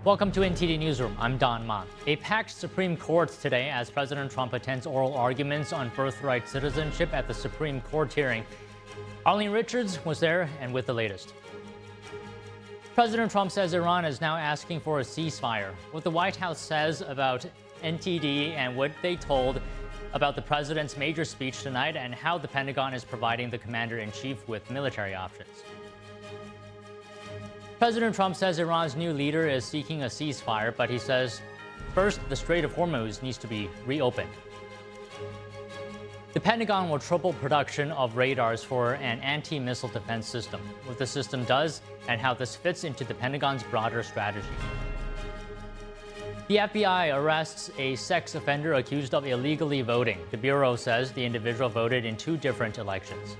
Welcome to NTD Newsroom. I'm Don Ma. A packed Supreme Court today as President Trump attends oral arguments on birthright citizenship at the Supreme Court hearing. Arlene Richards was there and with the latest. President Trump says Iran is now asking for a ceasefire. What the White House says about NTD and what they told about the president's major speech tonight, and how the Pentagon is providing the commander-in-chief with military options. President Trump says Iran's new leader is seeking a ceasefire, but he says, first, the Strait of Hormuz needs to be reopened. The Pentagon will triple production of radars for an anti-missile defense system, what the system does and how this fits into the Pentagon's broader strategy. The FBI arrests a sex offender accused of illegally voting. The Bureau says the individual voted in 2 different elections.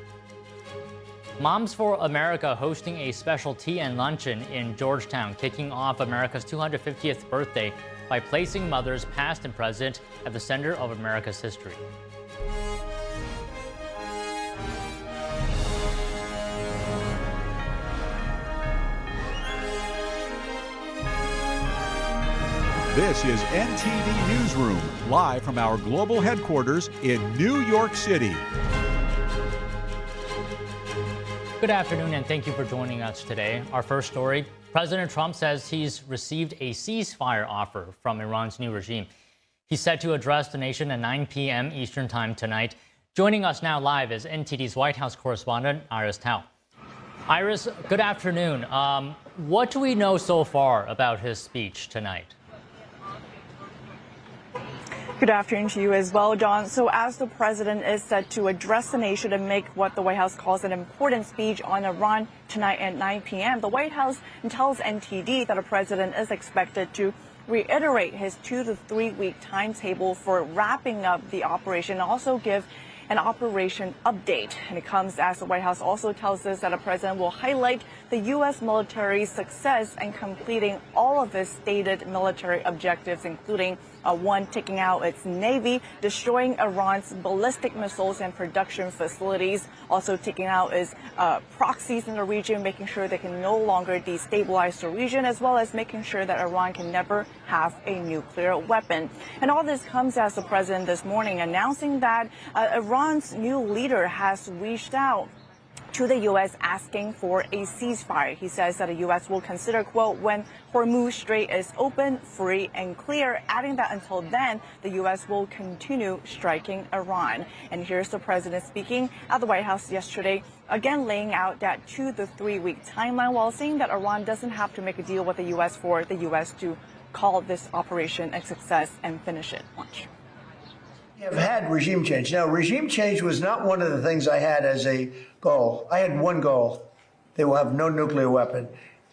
Moms for America hosting a special tea and luncheon in Georgetown, kicking off America's 250th birthday by placing mothers past and present at the center of America's history. This is NTD Newsroom, live from our global headquarters in New York City. Good afternoon, and thank you for joining us today. Our first story, President Trump says he's received a ceasefire offer from Iran's new regime. He's set to address the nation at 9 p.m. Eastern Time tonight. Joining us now live is NTD's White House correspondent, Iris Tao. Iris, good afternoon. What do we know so far about his speech tonight? Good afternoon to you as well, John. So as the president is set to address the nation and make what the White House calls an important speech on Iran tonight at 9 p.m., the White House tells NTD that the president is expected to reiterate his 2 to 3 week timetable for wrapping up the operation and also give an operation update. And it comes as the White House also tells us that the president will highlight the U.S. military's success in completing all of its stated military objectives, including one, taking out its Navy, destroying Iran's ballistic missiles and production facilities, also taking out its proxies in the region, making sure they can no longer destabilize the region, as well as making sure that Iran can never have a nuclear weapon. And all this comes as the president this morning announcing that Iran's new leader has reached out to the U.S. asking for a ceasefire. He says that the U.S. will consider, quote, when Hormuz Strait is open, free, and clear, adding that until then, the U.S. will continue striking Iran. And here's the president speaking at the White House yesterday, again laying out that 2 to 3 week timeline, while saying that Iran doesn't have to make a deal with the U.S. for the U.S. to call this operation a success and finish it. Watch. I've had regime change. Now, regime change was not one of the things I had as a goal. I had one goal. They will have no nuclear weapon.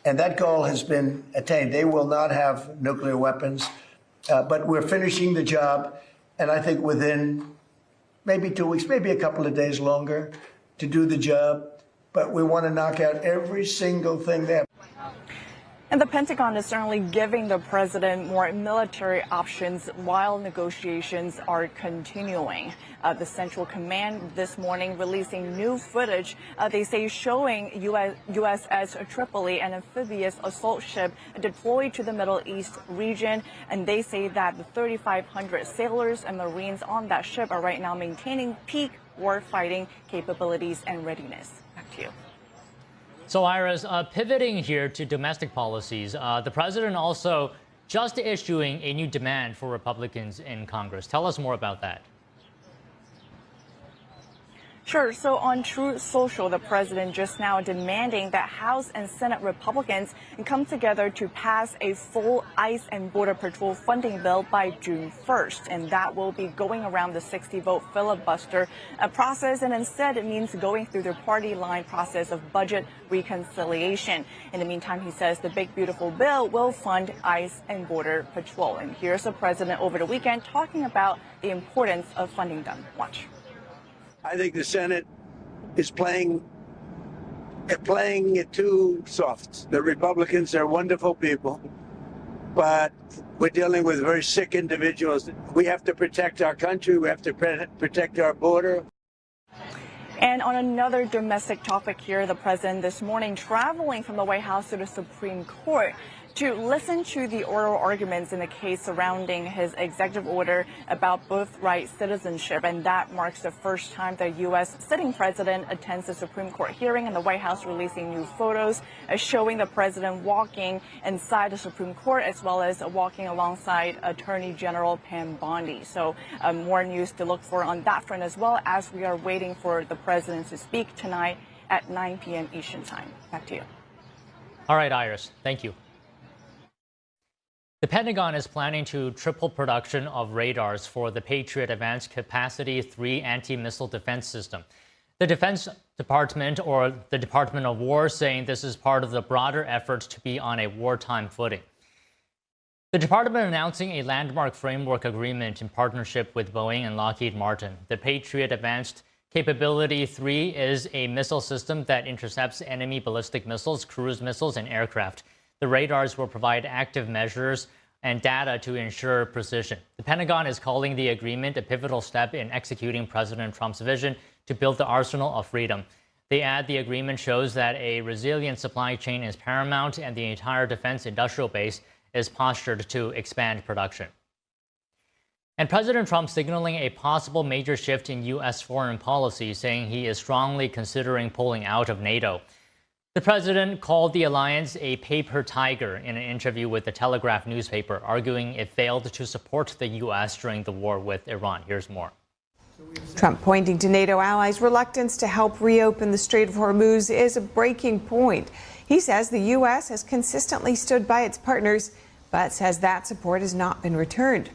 And that goal has been attained. They will not have nuclear weapons. But we're finishing the job. And I think within maybe 2 weeks, maybe a couple of days longer to do the job. But we want to knock out every single thing there. And the Pentagon is certainly giving the president more military options while negotiations are continuing. The Central Command this morning releasing new footage, they say, showing USS Tripoli, an amphibious assault ship deployed to the Middle East region. And they say that the 3,500 sailors and Marines on that ship are right now maintaining peak warfighting capabilities and readiness. Back to you. So, Iris, pivoting here to domestic policies, the president also just issuing a new demand for Republicans in Congress. Tell us more about that. Sure. So on Truth Social, the president just now demanding that House and Senate Republicans come together to pass a full ICE and Border Patrol funding bill by June 1st. And that will be going around the 60-vote filibuster process. And instead, it means going through the party line process of budget reconciliation. In the meantime, he says the big, beautiful bill will fund ICE and Border Patrol. And here's the president over the weekend talking about the importance of funding them. Watch. I think the Senate is playing it too soft. The Republicans are wonderful people, but we're dealing with very sick individuals. We have to protect our country. We have to protect our border. And on another domestic topic here, the president this morning traveling from the White House to the Supreme Court to listen to the oral arguments in the case surrounding his executive order about birthright citizenship. And that marks the first time the U.S. sitting president attends the Supreme Court hearing, and the White House releasing new photos showing the president walking inside the Supreme Court as well as walking alongside Attorney General Pam Bondi. So more news to look for on that front as well, as we are waiting for the president to speak tonight at 9 p.m. Eastern Time. Back to you. All right, Iris. Thank you. The Pentagon is planning to triple production of radars for the Patriot Advanced Capacity 3 anti-missile defense system. The Defense Department, or the Department of War, saying this is part of the broader effort to be on a wartime footing. The department announcing a landmark framework agreement in partnership with Boeing and Lockheed Martin. The Patriot Advanced Capability 3 is a missile system that intercepts enemy ballistic missiles, cruise missiles, and aircraft. The radars will provide active measures and data to ensure precision. The Pentagon is calling the agreement a pivotal step in executing President Trump's vision to build the arsenal of freedom. They add the agreement shows that a resilient supply chain is paramount and the entire defense industrial base is postured to expand production. And President Trump signaling a possible major shift in U.S. foreign policy, saying he is strongly considering pulling out of NATO. The president called the alliance a paper tiger in an interview with the Telegraph newspaper, arguing it failed to support the U.S. during the war with Iran. Here's more. Trump pointing to NATO allies' reluctance to help reopen the Strait of Hormuz is a breaking point. He says the U.S. has consistently stood by its partners, but says that support has not been returned.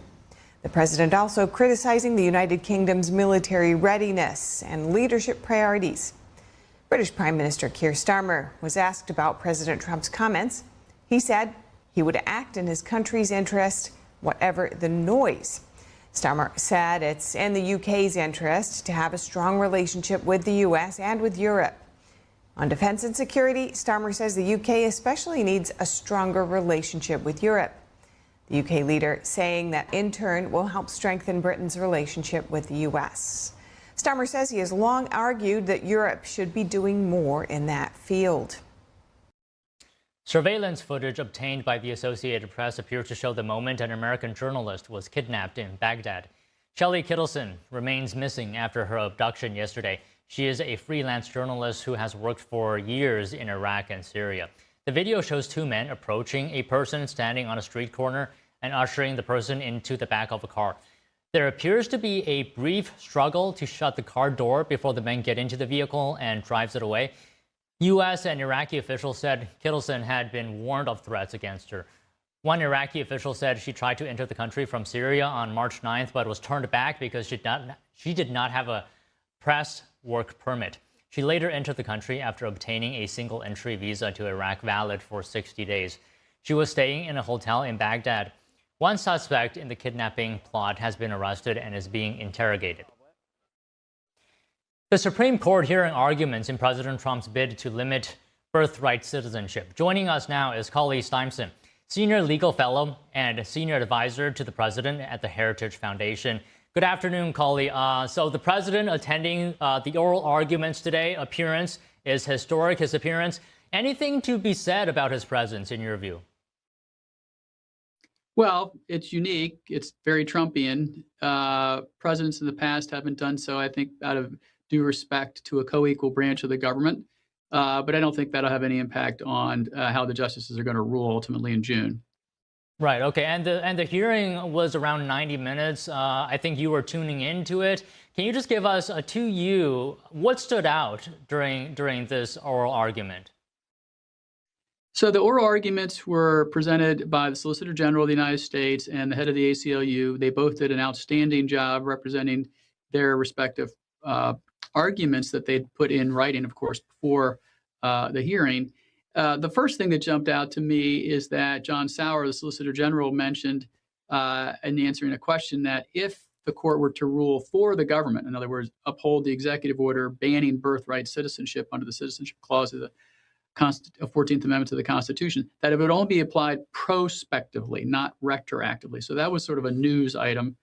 The president also criticizing the United Kingdom's military readiness and leadership priorities. British Prime Minister Keir Starmer was asked about President Trump's comments. He said he would act in his country's interest, whatever the noise. Starmer said it's in the UK's interest to have a strong relationship with the US and with Europe. On defense and security, Starmer says the UK especially needs a stronger relationship with Europe. The UK leader saying that in turn will help strengthen Britain's relationship with the US. Starmer says he has long argued that Europe should be doing more in that field. Surveillance footage obtained by the Associated Press appears to show the moment an American journalist was kidnapped in Baghdad. Shelley Kittleson remains missing after her abduction yesterday. She is a freelance journalist who has worked for years in Iraq and Syria. The video shows two men approaching a person standing on a street corner and ushering the person into the back of a car. There appears to be a brief struggle to shut the car door before the men get into the vehicle and drives it away. U.S. and Iraqi officials said Kittleson had been warned of threats against her. One Iraqi official said she tried to enter the country from Syria on March 9th, but was turned back because she did not have a press work permit. She later entered the country after obtaining a single-entry visa to Iraq valid for 60 days. She was staying in a hotel in Baghdad. One suspect in the kidnapping plot has been arrested and is being interrogated. The Supreme Court hearing arguments in President Trump's bid to limit birthright citizenship. Joining us now is Colley Stimeson, Senior Legal Fellow and Senior Advisor to the President at the Heritage Foundation. Good afternoon, Colley. So the President attending the oral arguments today, appearance is historic, his appearance. Anything to be said about his presence in your view? Well, it's unique. It's very Trumpian. Presidents in the past haven't done so, I think, out of due respect to a co-equal branch of the government. But I don't think that'll have any impact on how the justices are going to rule ultimately in June. Right. OK. And the hearing was around 90 minutes. I think you were tuning into it. Can you just give us to you what stood out during this oral argument? So the oral arguments were presented by the Solicitor General of the United States and the head of the ACLU. They both did an outstanding job representing their respective arguments that they'd put in writing, of course, before the hearing. The first thing that jumped out to me is that John Sauer, the Solicitor General, mentioned in answering a question that if the court were to rule for the government, in other words, uphold the executive order banning birthright citizenship under the Citizenship Clause of the 14th Amendment to the Constitution, that it would only be applied prospectively, not retroactively. So that was sort of a news item.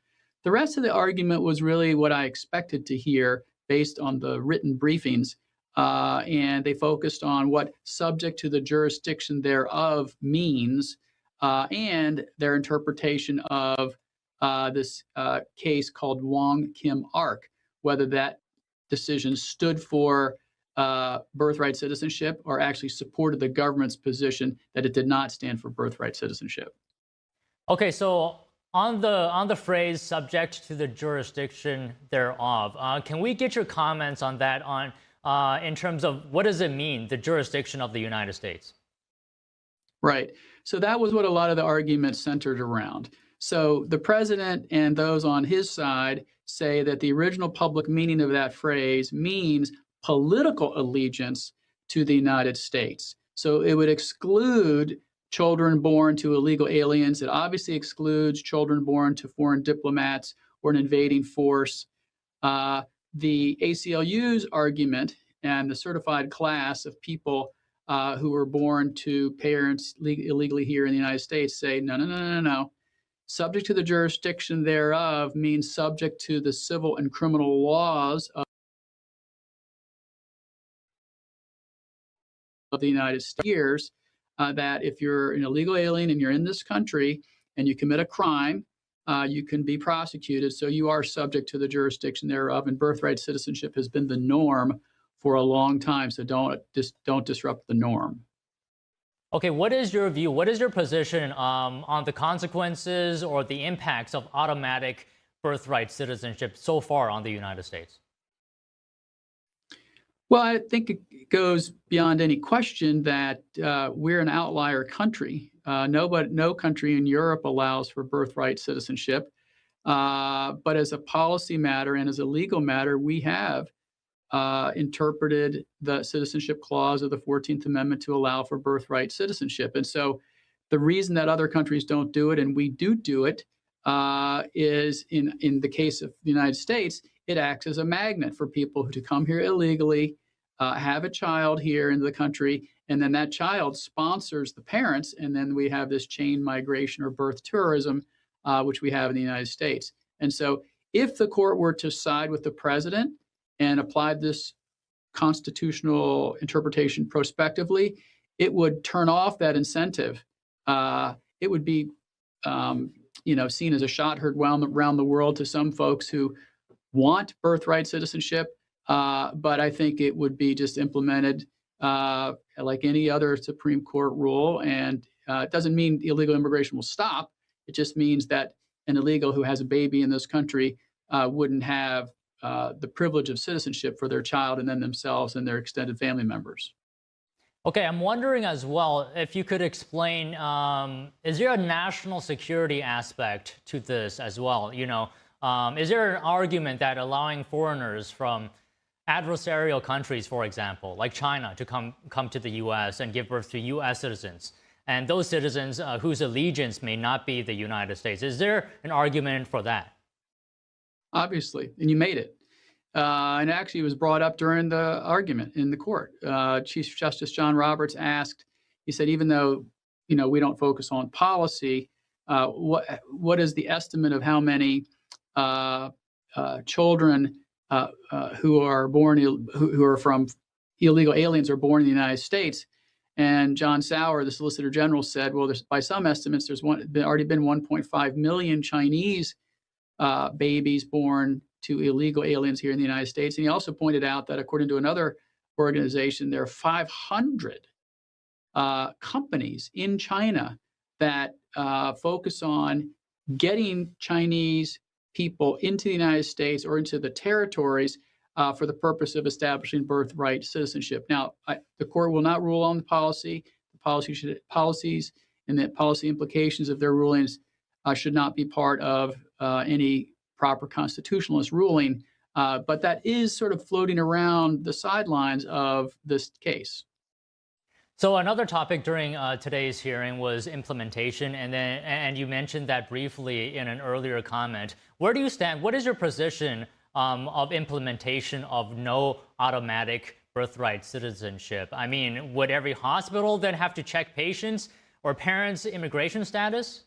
The rest of the argument was really what I expected to hear. based on the written briefings, and they focused on what subject to the jurisdiction thereof means, and their interpretation of this case called Wong Kim Ark, whether that decision stood for birthright citizenship or actually supported the government's position that it did not stand for birthright citizenship. Okay, so on the phrase "subject to the jurisdiction thereof," can we get your comments on that? In terms of what does it mean, the jurisdiction of the United States? Right. So that was what a lot of the argument centered around. So the president and those on his side say that the original public meaning of that phrase means political allegiance to the United States. So it would exclude children born to illegal aliens. It obviously excludes children born to foreign diplomats or an invading force. The ACLU's argument and the certified class of people who were born to parents illegally here in the United States say, no. Subject to the jurisdiction thereof means subject to the civil and criminal laws of the United States, that if you're an illegal alien and you're in this country and you commit a crime, you can be prosecuted. So you are subject to the jurisdiction thereof, and birthright citizenship has been the norm for a long time. So don't disrupt the norm. Okay, what is your view? What is your position on the consequences or the impacts of automatic birthright citizenship so far on the United States? Well, I think it goes beyond any question that we're an outlier country. No country in Europe allows for birthright citizenship. But as a policy matter and as a legal matter, we have interpreted the citizenship clause of the 14th Amendment to allow for birthright citizenship. And so the reason that other countries don't do it and we do it is in the case of the United States, it acts as a magnet for people to come here illegally, have a child here in the country, and then that child sponsors the parents, and then we have this chain migration or birth tourism, which we have in the United States. And so if the court were to side with the president and applied this constitutional interpretation prospectively, it would turn off that incentive. It would be seen as a shot heard around the world to some folks who want birthright citizenship, but I think it would be just implemented like any other Supreme Court rule. And it doesn't mean illegal immigration will stop. It just means that an illegal who has a baby in this country wouldn't have the privilege of citizenship for their child and then themselves and their extended family members. Okay, I'm wondering as well if you could explain, is there a national security aspect to this as well? Is there an argument that allowing foreigners from adversarial countries, for example, like China, to come to the U.S. and give birth to U.S. citizens, and those citizens whose allegiance may not be the United States, is there an argument for that? Obviously, and you made it. And actually, it was brought up during the argument in the court. Chief Justice John Roberts asked, he said, even though we don't focus on policy, what is the estimate of how many children who are from illegal aliens are born in the United States? And John Sauer, the Solicitor General, said, well, by some estimates, there's already been 1.5 million Chinese babies born to illegal aliens here in the United States. And he also pointed out that according to another organization, there are 500 companies in China that focus on getting Chinese people into the United States or into the territories for the purpose of establishing birthright citizenship. Now, the court will not rule on the policies and the policy implications of their rulings should not be part of any proper constitutionalist ruling, but that is sort of floating around the sidelines of this case. So another topic during today's hearing was implementation, and you mentioned that briefly in an earlier comment. Where do you stand? What is your position of implementation of no automatic birthright citizenship? I mean, would every hospital then have to check patients or parents' immigration status?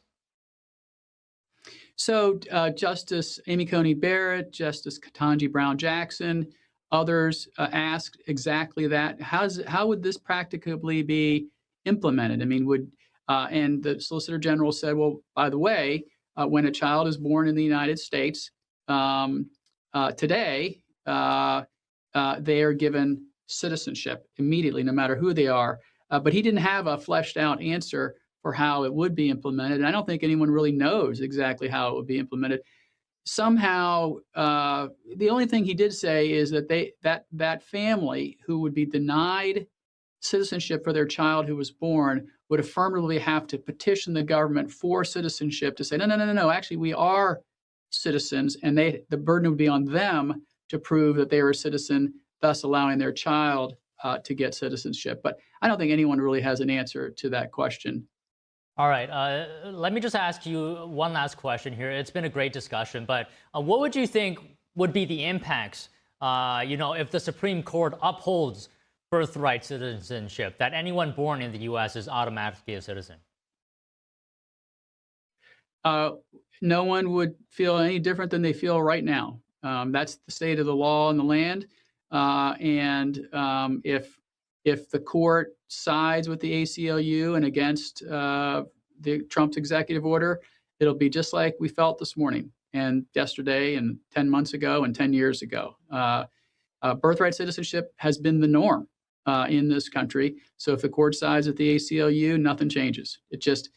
So Justice Amy Coney Barrett, Justice Ketanji Brown Jackson, Others asked exactly that. How would this practically be implemented? I mean, and the Solicitor General said, well, by the way, when a child is born in the United States today, they are given citizenship immediately, no matter who they are. But he didn't have a fleshed out answer for how it would be implemented. And I don't think anyone really knows exactly how it would be implemented. Somehow, the only thing he did say is that that family who would be denied citizenship for their child who was born would affirmatively have to petition the government for citizenship to say, no, actually we are citizens, and the burden would be on them to prove that they were a citizen, thus allowing their child to get citizenship. But I don't think anyone really has an answer to that question. All right, let me just ask you one last question here. It's been a great discussion, but what would you think would be the impacts, if the Supreme Court upholds birthright citizenship, that anyone born in the U.S. is automatically a citizen? No one would feel any different than they feel right now. That's the state of the law in the land. If the court sides with the ACLU and against the Trump's executive order, it'll be just like we felt this morning and yesterday and 10 months ago and 10 years ago. Birthright citizenship has been the norm in this country. So if the court sides with the ACLU, nothing changes. It just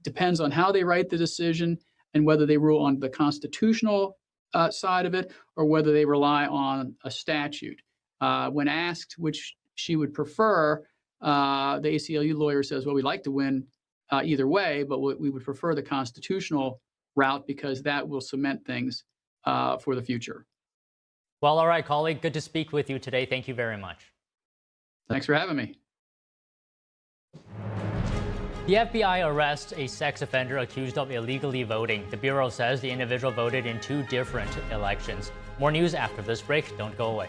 depends on how they write the decision and whether they rule on the constitutional side of it or whether they rely on a statute. When asked which she would prefer, the ACLU lawyer says, well, we'd like to win either way, but we would prefer the constitutional route because that will cement things for the future. Well, all right, colleague, good to speak with you today. Thank you very much. Thanks for having me. The FBI arrests a sex offender accused of illegally voting. The Bureau says the individual voted in 2 different elections. More news after this break. Don't go away.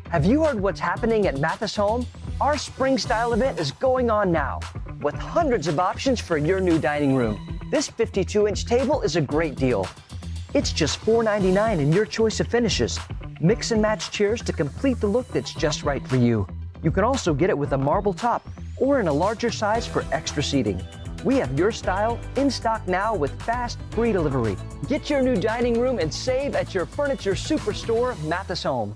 Have you heard what's happening at Mathis Home? Our spring style event is going on now with hundreds of options for your new dining room. This 52-inch table is a great deal. It's just $4.99 in your choice of finishes. Mix and match chairs to complete the look that's just right for you. You can also get it with a marble top or in a larger size for extra seating. We have your style in stock now with fast, free delivery. Get your new dining room and save at your furniture superstore, Mathis Home.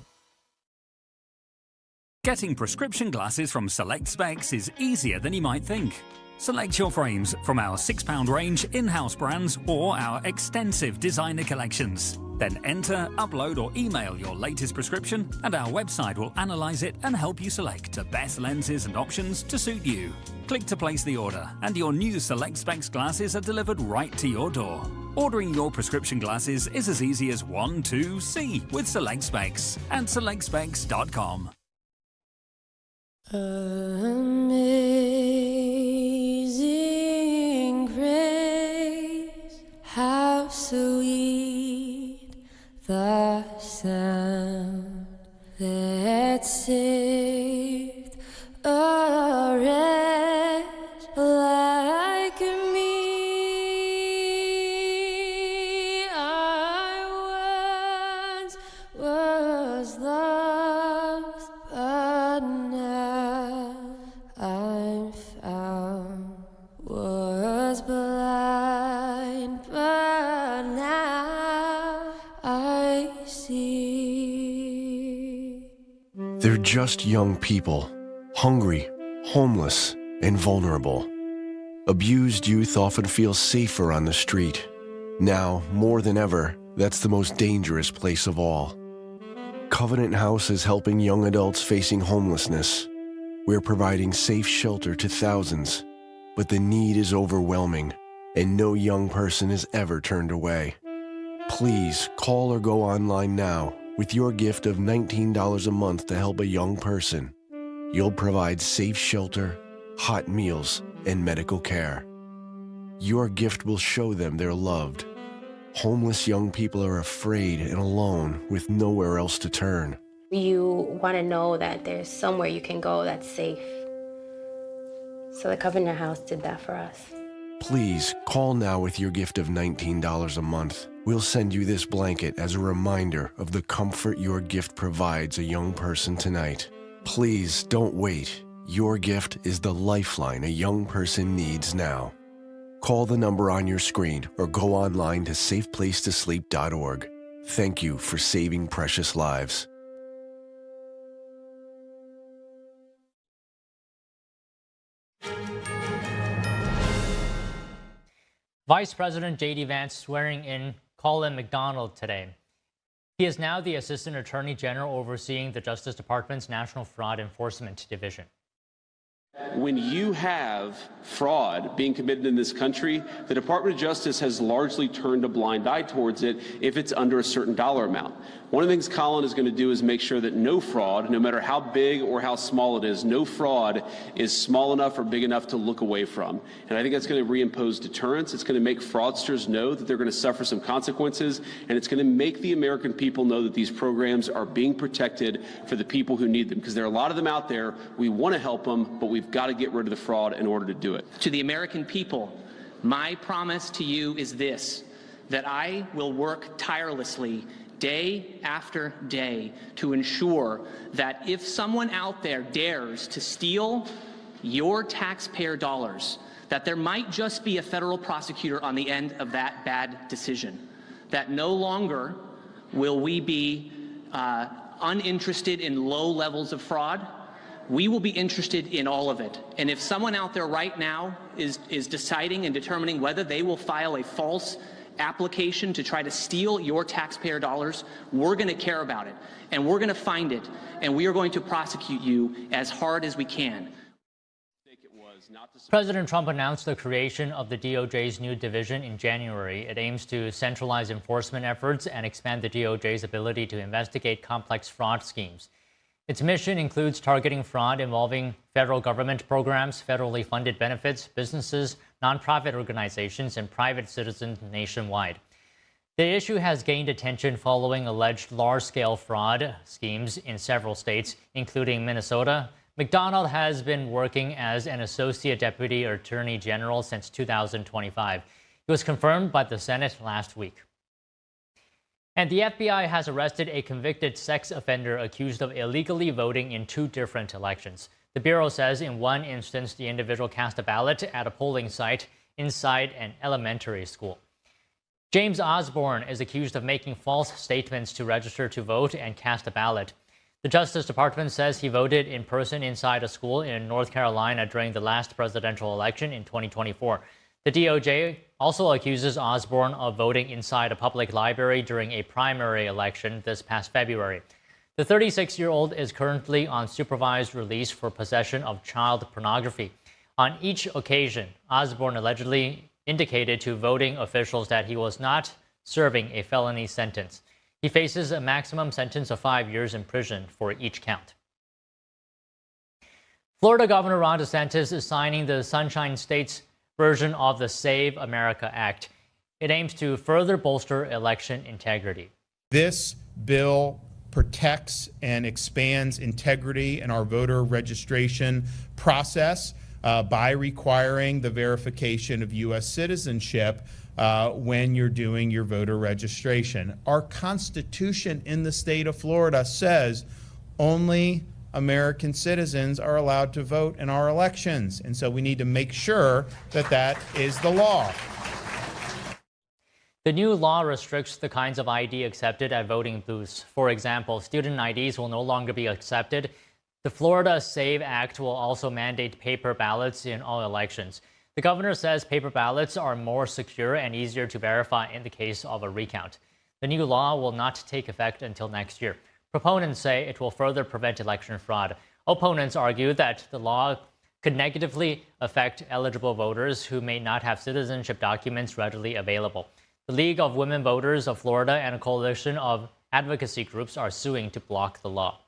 Getting prescription glasses from Select Specs is easier than you might think. Select your frames from our £6 range in-house brands or our extensive designer collections. Then enter, upload or email your latest prescription and our website will analyze it and help you select the best lenses and options to suit you. Click to place the order and your new Select Specs glasses are delivered right to your door. Ordering your prescription glasses is as easy as 1, 2, C with Select Specs and selectspecs.com. Amazing grace, how sweet the sound that saved a wretch like me. I once was lost, but now I'm found. Was blind, but now I see. They're just young people, hungry, homeless, and vulnerable. Abused youth often feel safer on the street. Now, more than ever, that's the most dangerous place of all. Covenant House is helping young adults facing homelessness. We're providing safe shelter to thousands, but the need is overwhelming, and no young person is ever turned away. Please call or go online now with your gift of $19 a month to help a young person. You'll provide safe shelter, hot meals, and medical care. Your gift will show them they're loved. Homeless young people are afraid and alone with nowhere else to turn. You want to know that there's somewhere you can go that's safe. So the Covenant House did that for us. Please call now with your gift of $19 a month. We'll send you this blanket as a reminder of the comfort your gift provides a young person tonight. Please don't wait. Your gift is the lifeline a young person needs now. Call the number on your screen or go online to safeplacetosleep.org. Thank you for saving precious lives. Vice President J.D. Vance swearing in Colin McDonald today. He is now the Assistant Attorney General overseeing the Justice Department's National Fraud Enforcement Division. When you have fraud being committed in this country, the Department of Justice has largely turned a blind eye towards it if it's under a certain dollar amount. One of the things Colin is going to do is make sure that no fraud, no matter how big or how small it is, no fraud is small enough or big enough to look away from. And I think that's going to reimpose deterrence. It's going to make fraudsters know that they're going to suffer some consequences, and it's going to make the American people know that these programs are being protected for the people who need them, because there are a lot of them out there. We want to help them, but we've got to get rid of the fraud in order to do it. To the American people, my promise to you is this, that I will work tirelessly day after day to ensure that if someone out there dares to steal your taxpayer dollars, that there might just be a federal prosecutor on the end of that bad decision, that no longer will we be uninterested in low levels of fraud. We will be interested in all of it. And if someone out there right now is deciding and determining whether they will file a false application to try to steal your taxpayer dollars, we're going to care about it, and we're going to find it, and we are going to prosecute you as hard as we can. President Trump announced the creation of the DOJ's new division in January. It aims to centralize enforcement efforts and expand the DOJ's ability to investigate complex fraud schemes. Its mission includes targeting fraud involving federal government programs, federally funded benefits, businesses, nonprofit organizations, and private citizens nationwide. The issue has gained attention following alleged large-scale fraud schemes in several states, including Minnesota. McDonald has been working as an Associate Deputy Attorney General since 2025. He was confirmed by the Senate last week. And the FBI has arrested a convicted sex offender accused of illegally voting in 2 different elections. The Bureau says in one instance, the individual cast a ballot at a polling site inside an elementary school. James Osborne is accused of making false statements to register to vote and cast a ballot. The Justice Department says he voted in person inside a school in North Carolina during the last presidential election in 2024. The DOJ also accuses Osborne of voting inside a public library during a primary election this past February. The 36-year-old is currently on supervised release for possession of child pornography. On each occasion, Osborne allegedly indicated to voting officials that he was not serving a felony sentence. He faces a maximum sentence of 5 years in prison for each count. Florida Governor Ron DeSantis is signing the Sunshine State's version of the Save America Act. It aims to further bolster election integrity. This bill protects and expands integrity in our voter registration process by requiring the verification of U.S. citizenship when you're doing your voter registration. Our Constitution in the state of Florida says only American citizens are allowed to vote in our elections, and so we need to make sure that that is the law. The new law restricts the kinds of ID accepted at voting booths. For example, student IDs will no longer be accepted. The Florida SAVE Act will also mandate paper ballots in all elections. The governor says paper ballots are more secure and easier to verify in the case of a recount. The new law will not take effect until next year. Proponents say it will further prevent election fraud. Opponents argue that the law could negatively affect eligible voters who may not have citizenship documents readily available. The League of Women Voters of Florida and a coalition of advocacy groups are suing to block the law.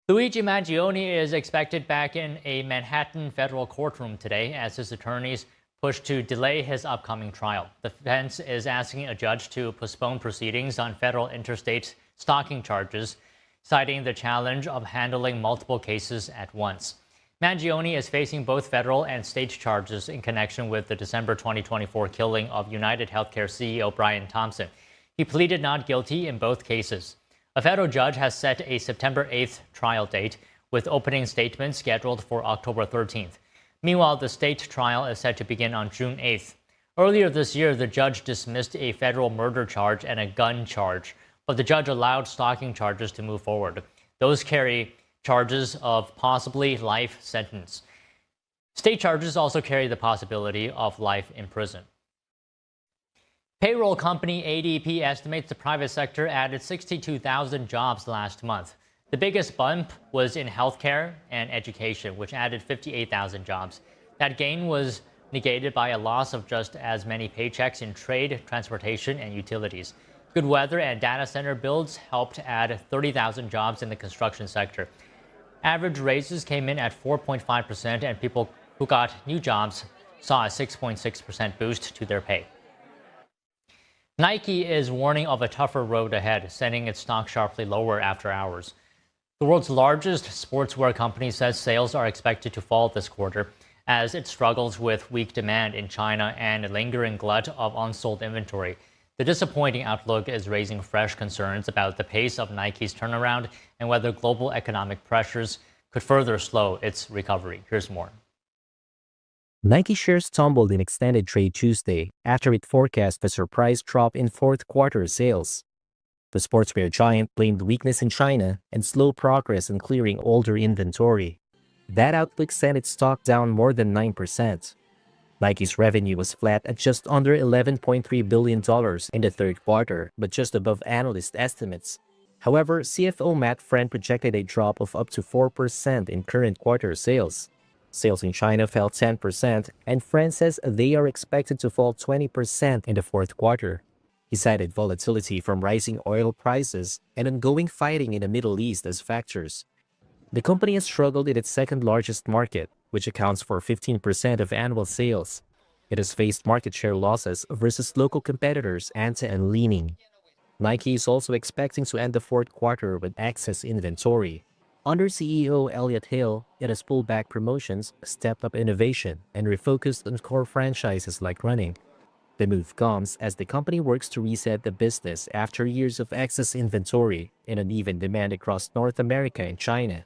Luigi Mangione is expected back in a Manhattan federal courtroom today as his attorneys push to delay his upcoming trial. The defense is asking a judge to postpone proceedings on federal interstate stalking charges, citing the challenge of handling multiple cases at once. Mangione is facing both federal and state charges in connection with the December 2024 killing of United Healthcare CEO Brian Thompson. He pleaded not guilty in both cases. A federal judge has set a September 8th trial date, with opening statements scheduled for October 13th. Meanwhile, the state trial is set to begin on June 8th. Earlier this year, the judge dismissed a federal murder charge and a gun charge, but the judge allowed stalking charges to move forward. Those carry charges of possibly life sentence. State charges also carry the possibility of life in prison. Payroll company ADP estimates the private sector added 62,000 jobs last month. The biggest bump was in healthcare and education, which added 58,000 jobs. That gain was negated by a loss of just as many paychecks in trade, transportation, and utilities. Good weather and data center builds helped add 30,000 jobs in the construction sector. Average raises came in at 4.5%, and people who got new jobs saw a 6.6% boost to their pay. Nike is warning of a tougher road ahead, sending its stock sharply lower after hours. The world's largest sportswear company says sales are expected to fall this quarter as it struggles with weak demand in China and a lingering glut of unsold inventory. The disappointing outlook is raising fresh concerns about the pace of Nike's turnaround and whether global economic pressures could further slow its recovery. Here's more. Nike shares tumbled in extended trade Tuesday after it forecast a surprise drop in fourth quarter sales. The sportswear giant blamed weakness in China and slow progress in clearing older inventory. That outlook sent its stock down more than 9%. Nike's revenue was flat at just under $11.3 billion in the third quarter, but just above analyst estimates. However, CFO Matt Friend projected a drop of up to 4% in current quarter sales. Sales in China fell 10%, and Friend says they are expected to fall 20% in the fourth quarter. He cited volatility from rising oil prices and ongoing fighting in the Middle East as factors. The company has struggled in its second largest market, which accounts for 15% of annual sales. It has faced market share losses versus local competitors Anta and Li-Ning. Nike is also expecting to end the fourth quarter with excess inventory. Under CEO Elliott Hill, it has pulled back promotions, stepped up innovation, and refocused on core franchises like running. The move comes as the company works to reset the business after years of excess inventory and uneven demand across North America and China.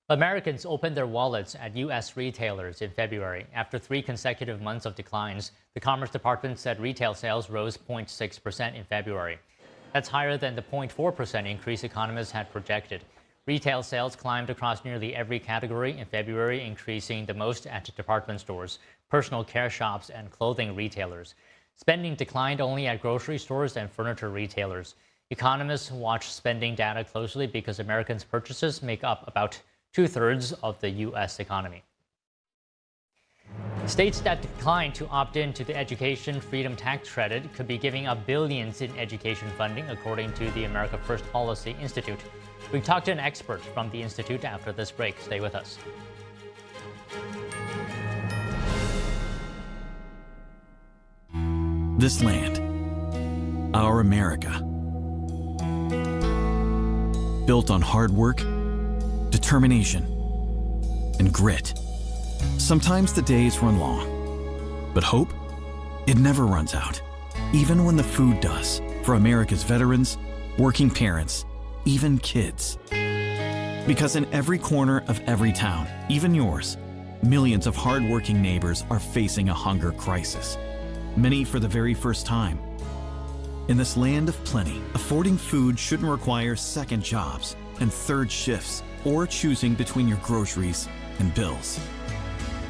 Americans opened their wallets at U.S. retailers in February. After 3 consecutive months of declines, the Commerce Department said retail sales rose 0.6% in February. That's higher than the 0.4% increase economists had projected. Retail sales climbed across nearly every category in February, increasing the most at department stores, personal care shops, and clothing retailers. Spending declined only at grocery stores and furniture retailers. Economists watch spending data closely because Americans' purchases make up about 2/3 of the U.S. economy. States that decline to opt in to the Education Freedom Tax Credit could be giving up billions in education funding, according to the America First Policy Institute. We talked to an expert from the institute after this break. Stay with us. This land, our America, built on hard work, determination, and grit. Sometimes the days run long, but hope, it never runs out, even when the food does, for America's veterans, working parents, even kids. Because in every corner of every town, even yours, millions of hard-working neighbors are facing a hunger crisis, many for the very first time. In this land of plenty, affording food shouldn't require second jobs and third shifts, or choosing between your groceries and bills.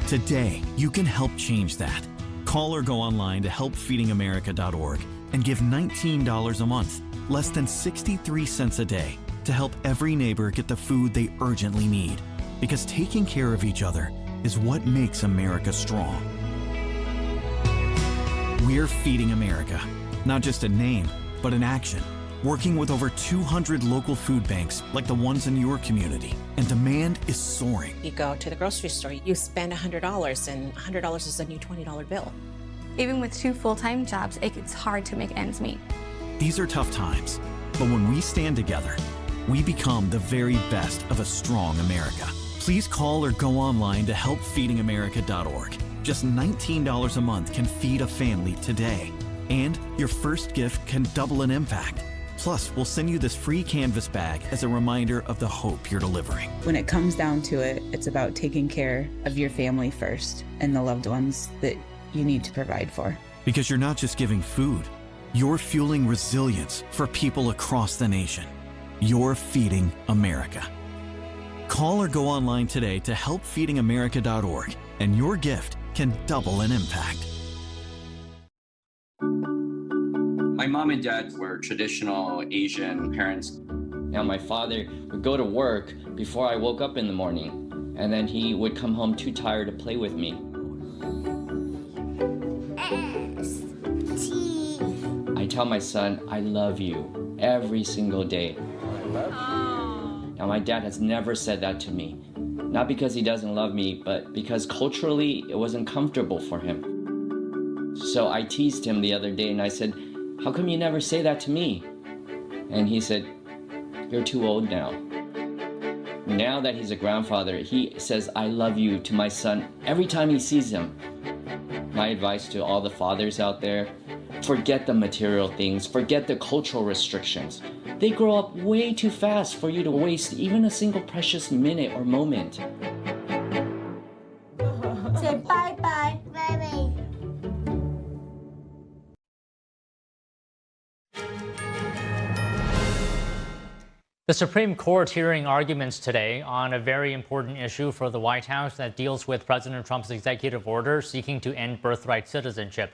Today, you can help change that. Call or go online to helpfeedingamerica.org and give $19 a month, less than 63 cents a day, to help every neighbor get the food they urgently need. Because taking care of each other is what makes America strong. We're Feeding America, not just a name, but an action. Working with over 200 local food banks like the ones in your community, and demand is soaring. You go to the grocery store, you spend $100, and $100 is a new $20 bill. Even with 2 full-time jobs, it's hard to make ends meet. These are tough times, but when we stand together, we become the very best of a strong America. Please call or go online to helpfeedingamerica.org. Just $19 a month can feed a family today. And your first gift can double an impact. Plus, we'll send you this free canvas bag as a reminder of the hope you're delivering. When it comes down to it, it's about taking care of your family first and the loved ones that you need to provide for. Because you're not just giving food, you're fueling resilience for people across the nation. You're feeding America. Call or go online today to helpfeedingamerica.org, and your gift can double an impact. My mom and dad were traditional Asian parents. Now my father would go to work before I woke up in the morning, and then he would come home too tired to play with me. I tell my son, I love you every single day. Now my dad has never said that to me. Not because he doesn't love me, but because culturally it wasn't comfortable for him. So I teased him the other day and I said, how come you never say that to me? And he said, you're too old now. Now that he's a grandfather, he says, I love you to my son every time he sees him. My advice to all the fathers out there, forget the material things, forget the cultural restrictions. They grow up way too fast for you to waste even a single precious minute or moment. Say bye-bye. Bye-bye. The Supreme Court hearing arguments today on a very important issue for the White House that deals with President Trump's executive order seeking to end birthright citizenship.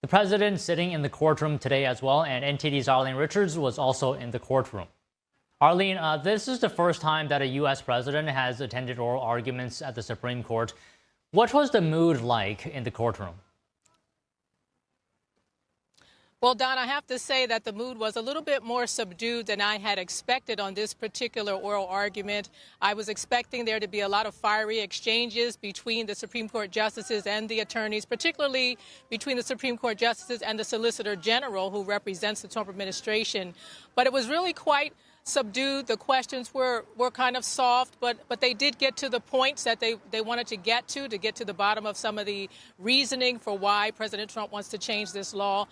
The president sitting in the courtroom today as well, and NTD's Arlene Richards was also in the courtroom. Arlene, this is the first time that a U.S. president has attended oral arguments at the Supreme Court. What was the mood like in the courtroom? Well, Don, I have to say that the mood was a little bit more subdued than I had expected on this particular oral argument. I was expecting there to be a lot of fiery exchanges between the Supreme Court justices and the attorneys, particularly between the Supreme Court justices and the Solicitor General, who represents the Trump administration. But it was really quite subdued. The questions were kind of soft, but they did get to the points that they wanted to get to the bottom of some of the reasoning for why President Trump wants to change this law.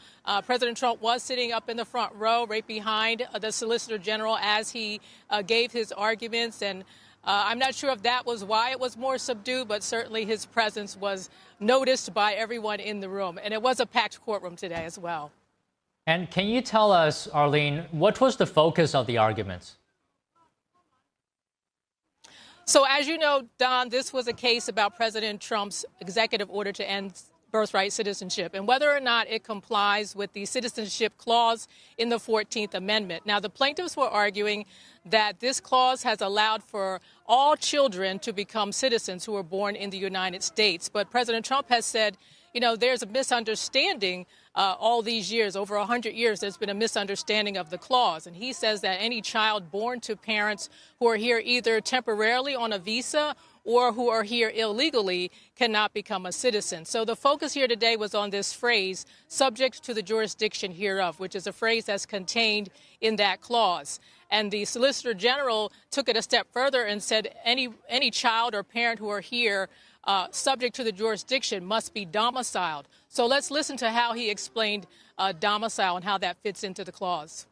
President Trump was sitting up in the front row right behind the Solicitor General as he gave his arguments, and I'm not sure if that was why it was more subdued, but certainly his presence was noticed by everyone in the room, and it was a packed courtroom today as well. And can you tell us, Arlene, what was the focus of the arguments? So as you know, Don, this was a case about President Trump's executive order to end birthright citizenship and whether or not it complies with the citizenship clause in the 14th Amendment. Now, the plaintiffs were arguing that this clause has allowed for all children to become citizens who are born in the United States. But President Trump has said, you know, there's a misunderstanding all these years, over 100 years, there's been a misunderstanding of the clause. And he says that any child born to parents who are here either temporarily on a visa or who are here illegally cannot become a citizen. So the focus here today was on this phrase, subject to the jurisdiction hereof, which is a phrase that's contained in that clause. And the Solicitor General took it a step further and said any child or parent who are here subject to the jurisdiction must be domiciled. So let's listen to how he explained domicile and how that fits into the clause.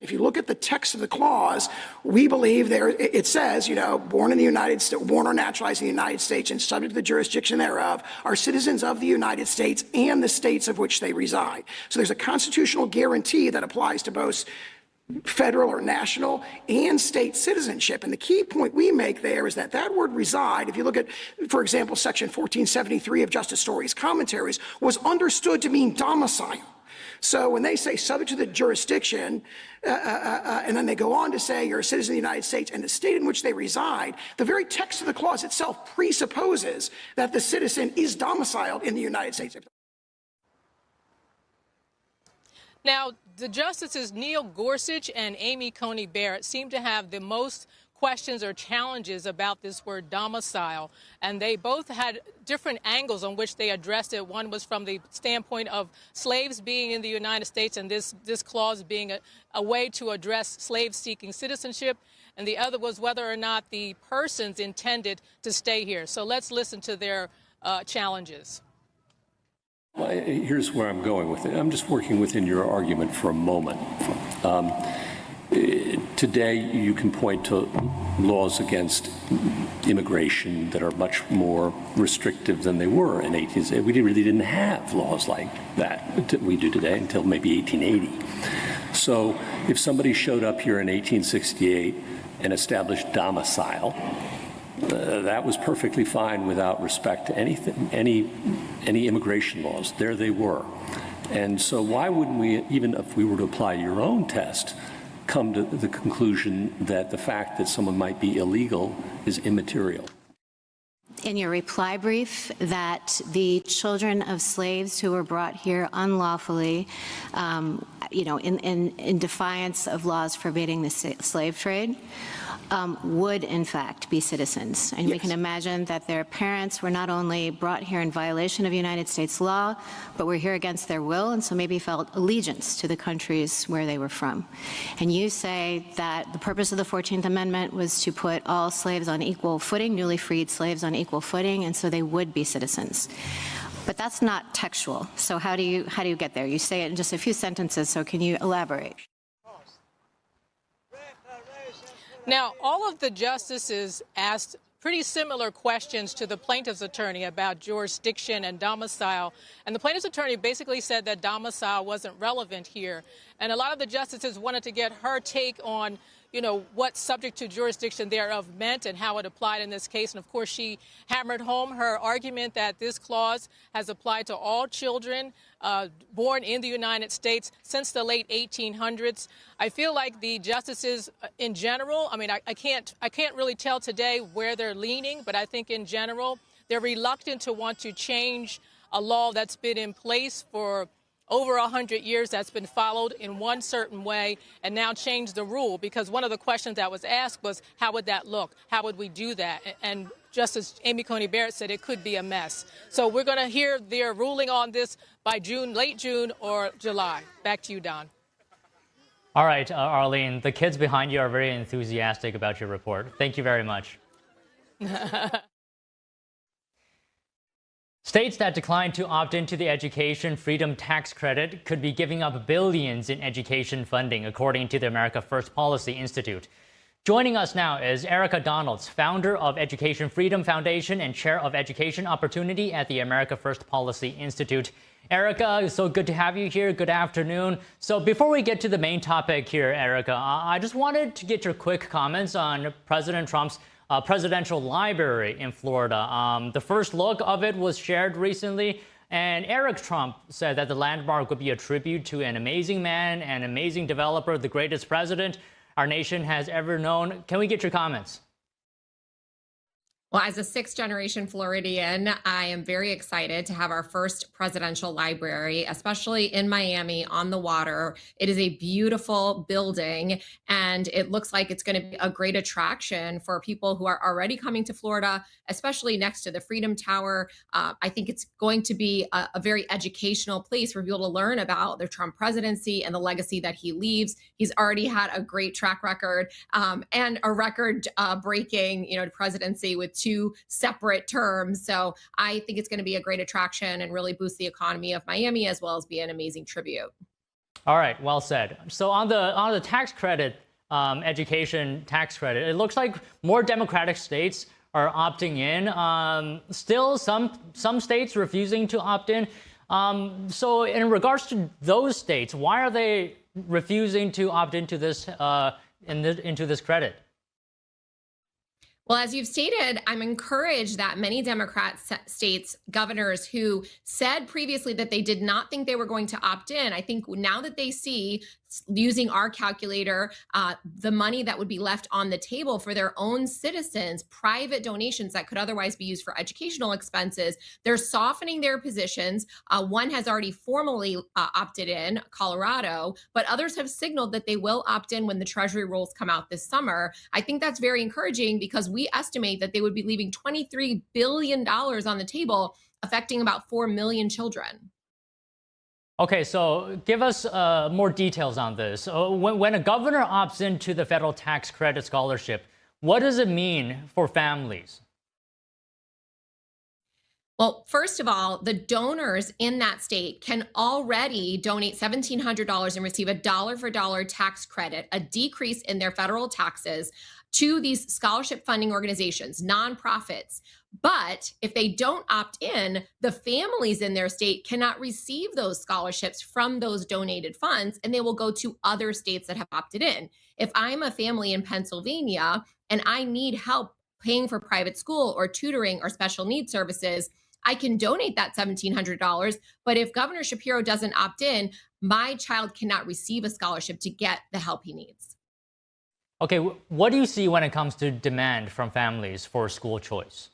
If you look at the text of the clause, we believe there it says, you know, born in the United States, born or naturalized in the United States and subject to the jurisdiction thereof are citizens of the United States and the states of which they reside. So there's a constitutional guarantee that applies to both federal or national and state citizenship. And the key point we make there is that that word reside, if you look at, for example, Section 1473 of Justice Story's commentaries, was understood to mean domicile. So when they say subject to the jurisdiction, and then they go on to say you're a citizen of the United States and the state in which they reside, the very text of the clause itself presupposes that the citizen is domiciled in the United States. Now, the Justices Neil Gorsuch and Amy Coney Barrett seem to have the most questions or challenges about this word domicile, and they both had different angles on which they addressed it. One was from the standpoint of slaves being in the United States and this clause being a way to address slave-seeking citizenship. and the other was whether or not the persons intended to stay here. So let's listen to their challenges. Well, here's where I'm going with it. I'm just working within your argument for a moment. Today, you can point to laws against immigration that are much more restrictive than they were in 1860. We really didn't have laws like that we do today until maybe 1880. So if somebody showed up here in 1868 and established domicile, that was perfectly fine without respect to anything, any immigration laws. There they were. And so why wouldn't we, even if we were to apply your own test, come to the conclusion that the fact that someone might be illegal is immaterial? In your reply brief, that the children of slaves who were brought here unlawfully, in defiance of laws forbidding the slave trade, would in fact be citizens. And we can imagine that their parents were not only brought here in violation of United States law, but were here against their will, and so maybe felt allegiance to the countries where they were from. And you say that the purpose of the 14th Amendment was to put all slaves on equal footing, newly freed slaves on equal footing, and so they would be citizens. But that's not textual. So how do you get there? You say it in just a few sentences, so can you elaborate? Now, all of the justices asked pretty similar questions to the plaintiff's attorney about jurisdiction and domicile. And the plaintiff's attorney basically said that domicile wasn't relevant here. And a lot of the justices wanted to get her take on, what subject to jurisdiction thereof meant and how it applied in this case. And of course, she hammered home her argument that this clause has applied to all children born in the United States since the late 1800s. I feel like the justices in general, I can't really tell today where they're leaning, but I think in general, they're reluctant to want to change a law that's been in place for over 100 years, that's been followed in one certain way, and now change the rule, because one of the questions that was asked was, how would that look? How would we do that? And Justice Amy Coney Barrett said it could be a mess. So we're going to hear their ruling on this by June, late June or July. Back to you, Don. All right, Arlene, the kids behind you are very enthusiastic about your report. Thank you very much. States that decline to opt into the Education Freedom Tax Credit could be giving up billions in education funding, according to the America First Policy Institute. Joining us now is Erica Donalds, founder of Education Freedom Foundation and chair of Education Opportunity at the America First Policy Institute. Erica, it's so good to have you here. Good afternoon. So before we get to the main topic here, Erica, I just wanted to get your quick comments on President Trump's presidential library in Florida. The first look of it was shared recently, and Eric Trump said that the landmark would be a tribute to an amazing man, an amazing developer, the greatest president our nation has ever known. Can we get your comments? Well, as a sixth-generation Floridian, I am very excited to have our first presidential library, especially in Miami on the water. It is a beautiful building, and it looks like it's going to be a great attraction for people who are already coming to Florida, especially next to the Freedom Tower. I think it's going to be a very educational place for people to learn about the Trump presidency and the legacy that he leaves. He's already had a great track record and a record-breaking, presidency with 2 separate terms. So I think it's going to be a great attraction and really boost the economy of Miami, as well as be an amazing tribute. All right, well said. So on the tax credit, education tax credit, it looks like more Democratic states are opting in. Still, some states refusing to opt in. So in regards to those states, why are they refusing to opt into this into this credit? Well, as you've stated, I'm encouraged that many Democrat states governors who said previously that they did not think they were going to opt in, I think now that they see, using our calculator, the money that would be left on the table for their own citizens, private donations that could otherwise be used for educational expenses, they're softening their positions. One has already formally opted in, Colorado, but others have signaled that they will opt in when the Treasury rules come out this summer. I think that's very encouraging because we estimate that they would be leaving $23 billion on the table, affecting about 4 million children. Okay, so give us more details on this. When a governor opts into the federal tax credit scholarship, what does it mean for families? Well, first of all, the donors in that state can already donate $1,700 and receive a dollar-for-dollar tax credit, a decrease in their federal taxes, to these scholarship funding organizations, nonprofits. But if they don't opt in, the families in their state cannot receive those scholarships from those donated funds, and they will go to other states that have opted in. If I'm a family in Pennsylvania and I need help paying for private school or tutoring or special needs services, I can donate that $1,700, but if Governor Shapiro doesn't opt in, my child cannot receive a scholarship to get the help he needs. Okay, what do you see when it comes to demand from families for school choice?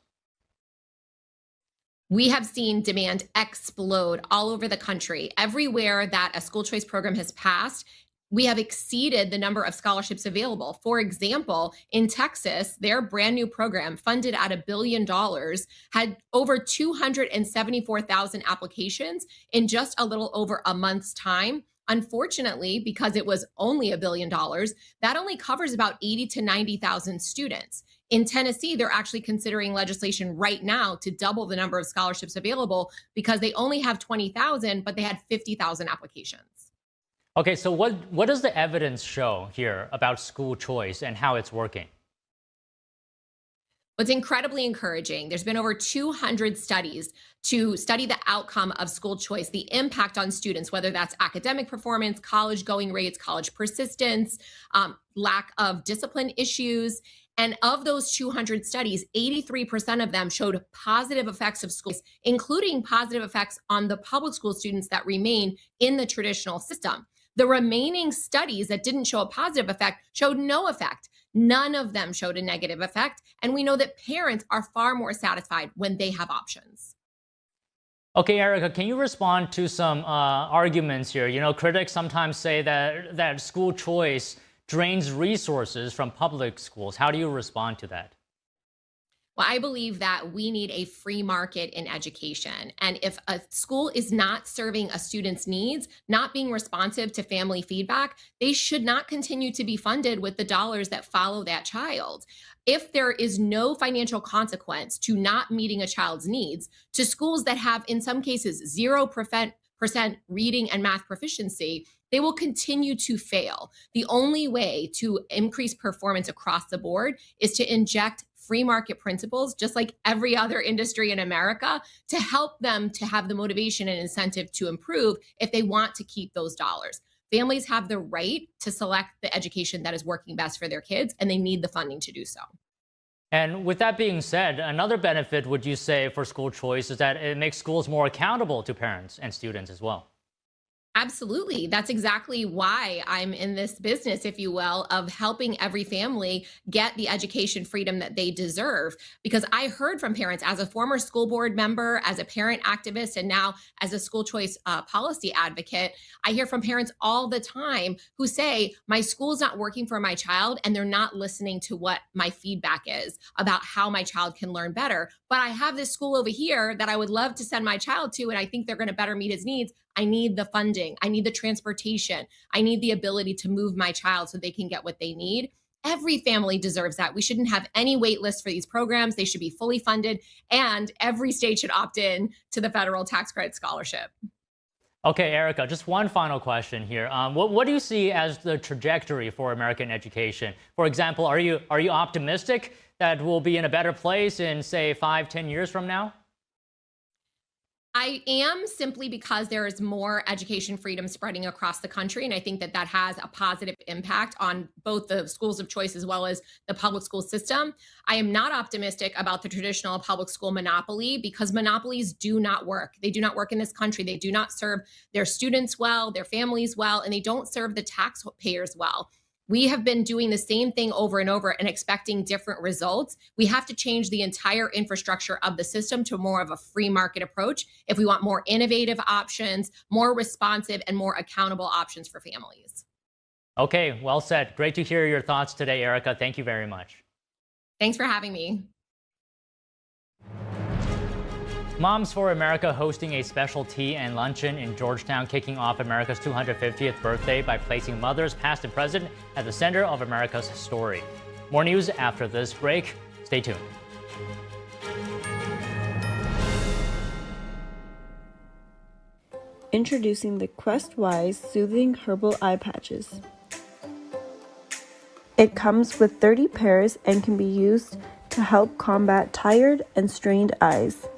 We have seen demand explode all over the country. Everywhere that a school choice program has passed, we have exceeded the number of scholarships available. For example, in Texas, their brand new program, funded at $1 billion, had over 274,000 applications in just a little over a month's time. Unfortunately, because it was only $1 billion, that only covers about 80 to 90,000 students. In Tennessee, they're actually considering legislation right now to double the number of scholarships available because they only have 20,000, but they had 50,000 applications. Okay, so what does the evidence show here about school choice and how it's working? What's incredibly encouraging, there's been over 200 studies to study the outcome of school choice, the impact on students, whether that's academic performance, college going rates, college persistence, lack of discipline issues. And of those 200 studies, 83% of them showed positive effects of schools, including positive effects on the public school students that remain in the traditional system. The remaining studies that didn't show a positive effect showed no effect. None of them showed a negative effect. And we know that parents are far more satisfied when they have options. Okay, Erica, can you respond to some arguments here? You know, critics sometimes say that school choice drains resources from public schools. How do you respond to that? Well, I believe that we need a free market in education. And if a school is not serving a student's needs, not being responsive to family feedback, they should not continue to be funded with the dollars that follow that child. If there is no financial consequence to not meeting a child's needs, to schools that have, in some cases, 0% reading and math proficiency, they will continue to fail. The only way to increase performance across the board is to inject free market principles, just like every other industry in America, to help them to have the motivation and incentive to improve if they want to keep those dollars. Families have the right to select the education that is working best for their kids, and they need the funding to do so. And with that being said, another benefit, would you say, for school choice is that it makes schools more accountable to parents and students as well? Absolutely. That's exactly why I'm in this business, if you will, of helping every family get the education freedom that they deserve. Because I heard from parents as a former school board member, as a parent activist, and now as a school choice policy advocate, I hear from parents all the time who say, my school's not working for my child and they're not listening to what my feedback is about how my child can learn better. But I have this school over here that I would love to send my child to, and I think they're going to better meet his needs. I need the funding. I need the transportation. I need the ability to move my child so they can get what they need. Every family deserves that. We shouldn't have any wait lists for these programs. They should be fully funded, and every state should opt in to the federal tax credit scholarship. Okay, Erica, just one final question here. What do you see as the trajectory for American education? For example, are you optimistic that we'll be in a better place in, say, 5-10 years from now? I am, simply because there is more education freedom spreading across the country. And I think that that has a positive impact on both the schools of choice as well as the public school system. I am not optimistic about the traditional public school monopoly, because monopolies do not work. They do not work in this country. They do not serve their students well, their families well, and they don't serve the taxpayers well. We have been doing the same thing over and over and expecting different results. We have to change the entire infrastructure of the system to more of a free market approach if we want more innovative options, more responsive, and more accountable options for families. Okay, well said. Great to hear your thoughts today, Erica. Thank you very much. Thanks for having me. Moms for America hosting a special tea and luncheon in Georgetown, kicking off America's 250th birthday by placing mothers, past and present, at the center of America's story. More news after this break. Stay tuned. Introducing the Quest-Wise Soothing Herbal Eye Patches. It comes with 30 pairs and can be used to help combat tired and strained eyes.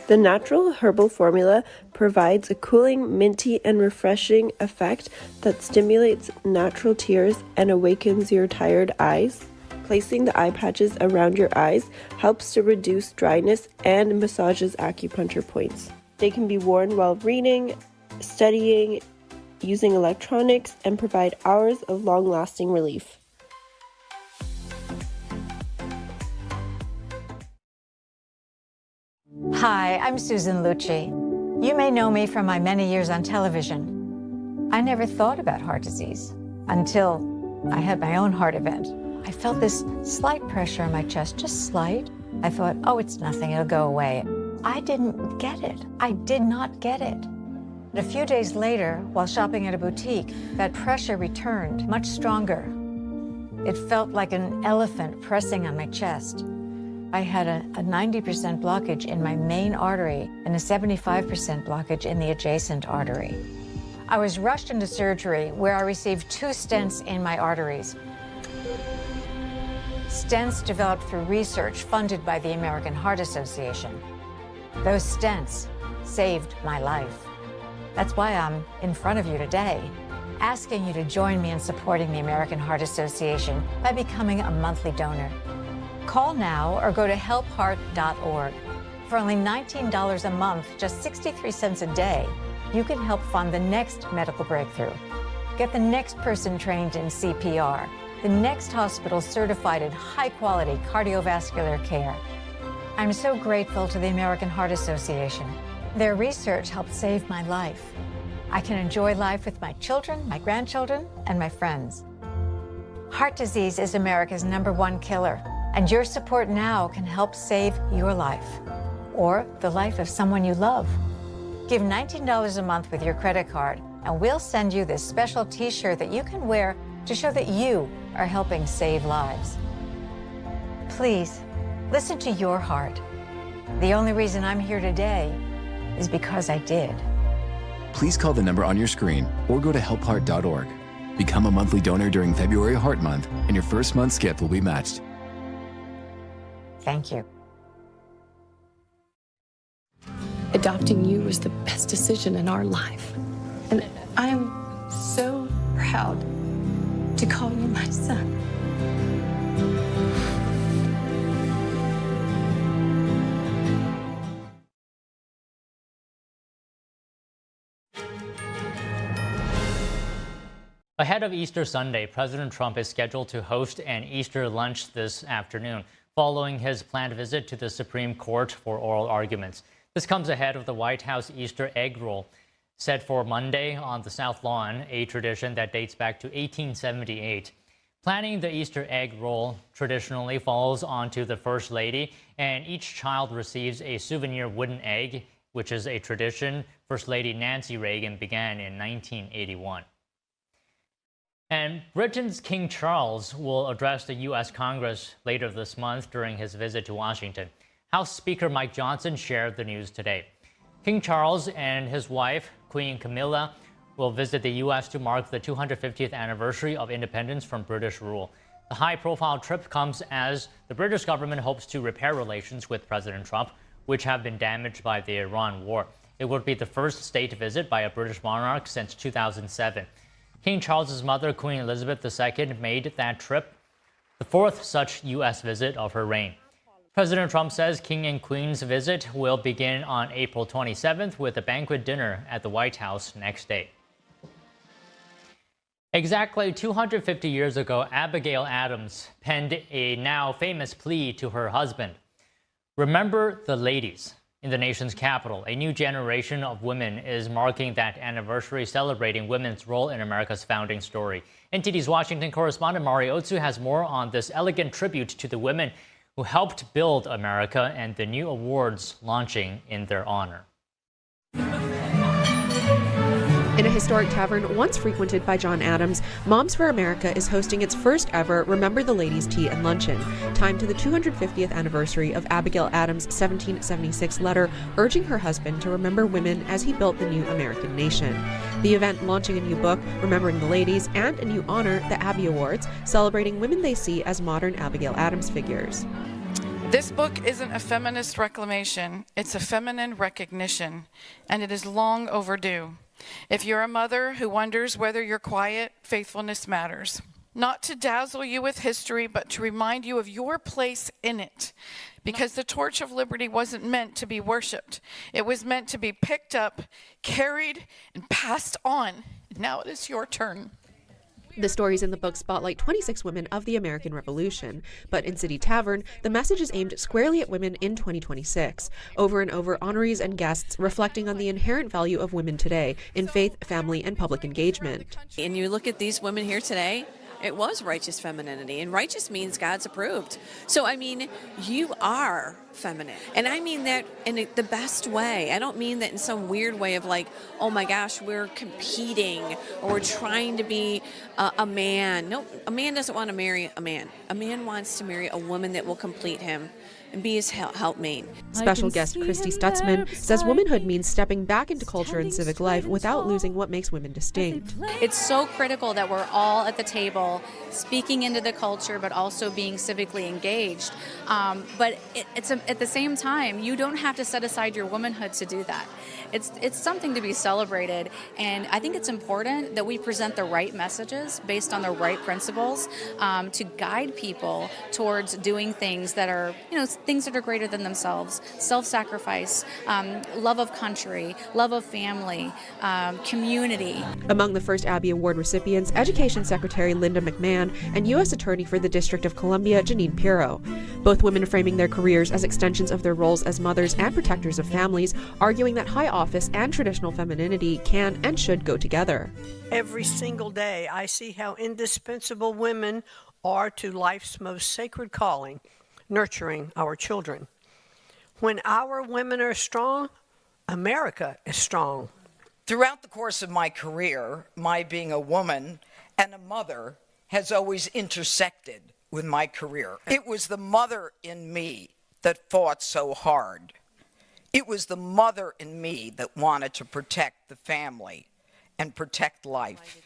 The natural herbal formula provides a cooling, minty, and refreshing effect that stimulates natural tears and awakens your tired eyes. Placing the eye patches around your eyes helps to reduce dryness and massages acupuncture points. They can be worn while reading, studying, using electronics, and provide hours of long-lasting relief. Hi, I'm Susan Lucci. You may know me from my many years on television. I never thought about heart disease until I had my own heart event. I felt this slight pressure on my chest, just slight. I thought, oh, it's nothing, it'll go away. I didn't get it. I did not get it. A few days later, while shopping at a boutique, that pressure returned, much stronger. It felt like an elephant pressing on my chest. I had a 90% blockage in my main artery and a 75% blockage in the adjacent artery. I was rushed into surgery where I received 2 stents in my arteries. Stents developed through research funded by the American Heart Association. Those stents saved my life. That's why I'm in front of you today, asking you to join me in supporting the American Heart Association by becoming a monthly donor. Call now or go to helpheart.org. For only $19 a month, just 63 cents a day, you can help fund the next medical breakthrough. Get the next person trained in CPR, the next hospital certified in high-quality cardiovascular care. I'm so grateful to the American Heart Association. Their research helped save my life. I can enjoy life with my children, my grandchildren, and my friends. Heart disease is America's #1 killer, and your support now can help save your life or the life of someone you love. Give $19 a month with your credit card, and we'll send you this special t-shirt that you can wear to show that you are helping save lives. Please, listen to your heart. The only reason I'm here today is because I did. Please call the number on your screen or go to helpheart.org. Become a monthly donor during February Heart Month, and your first month's gift will be matched. Thank you. Adopting you was the best decision in our life. And I am so proud to call you my son. Ahead of Easter Sunday, President Trump is scheduled to host an Easter lunch this afternoon, following his planned visit to the Supreme Court for oral arguments. This comes ahead of the White House Easter egg roll, set for Monday on the South Lawn, a tradition that dates back to 1878. Planning the Easter egg roll traditionally falls onto the First Lady, and each child receives a souvenir wooden egg, which is a tradition First Lady Nancy Reagan began in 1981. And Britain's King Charles will address the U.S. Congress later this month during his visit to Washington. House Speaker Mike Johnson shared the news today. King Charles and his wife, Queen Camilla, will visit the U.S. to mark the 250th anniversary of independence from British rule. The high-profile trip comes as the British government hopes to repair relations with President Trump, which have been damaged by the Iran war. It would be the first state visit by a British monarch since 2007. King Charles's mother, Queen Elizabeth II, made that trip the 4th such U.S. visit of her reign. President Trump says King and Queen's visit will begin on April 27th with a banquet dinner at the White House next day. Exactly 250 years ago, Abigail Adams penned a now famous plea to her husband. Remember the ladies. In the nation's capital, a new generation of women is marking that anniversary, celebrating women's role in America's founding story. NTD's Washington correspondent Mari Otsu has more on this elegant tribute to the women who helped build America and the new awards launching in their honor. In a historic tavern once frequented by John Adams, Moms for America is hosting its first ever Remember the Ladies Tea and Luncheon, timed to the 250th anniversary of Abigail Adams' 1776 letter urging her husband to remember women as he built the new American nation. The event launching a new book, Remembering the Ladies, and a new honor, the Abby Awards, celebrating women they see as modern Abigail Adams figures. This book isn't a feminist reclamation, it's a feminine recognition, and it is long overdue. If you're a mother who wonders whether you're quiet, faithfulness matters. Not to dazzle you with history, but to remind you of your place in it. Because the torch of liberty wasn't meant to be worshipped. It was meant to be picked up, carried, and passed on. Now it is your turn. The stories in the book spotlight 26 women of the American Revolution, but in City Tavern, the message is aimed squarely at women in 2026. Over and over, honorees and guests reflecting on the inherent value of women today in faith, family, and public engagement. And you look at these women here today, it was righteous femininity, and righteous means God's approved. So, I mean, you are feminine. And I mean that in the best way. I don't mean that in some weird way of like, oh my gosh, we're competing or we're trying to be a man. No, a man doesn't want to marry a man. A man wants to marry a woman that will complete him and be his helpmate. Special guest Christy Stutzman says womanhood means stepping back into culture and civic life without losing what makes women distinct. It's so critical that we're all at the table speaking into the culture, but also being civically engaged. But at the same time, you don't have to set aside your womanhood to do that. It's something to be celebrated, and I think it's important that we present the right messages based on the right principles to guide people towards doing things that are, things that are greater than themselves, self-sacrifice, love of country, love of family, community. Among the first Abby Award recipients, Education Secretary Linda McMahon and U.S. Attorney for the District of Columbia, Janine Pirro. Both women framing their careers as extensions of their roles as mothers and protectors of families, arguing that high office and traditional femininity can and should go together. Every single day, I see how indispensable women are to life's most sacred calling, nurturing our children. When our women are strong, America is strong. Throughout the course of my career, my being a woman and a mother has always intersected with my career. It was the mother in me that fought so hard. It was the mother in me that wanted to protect the family and protect life.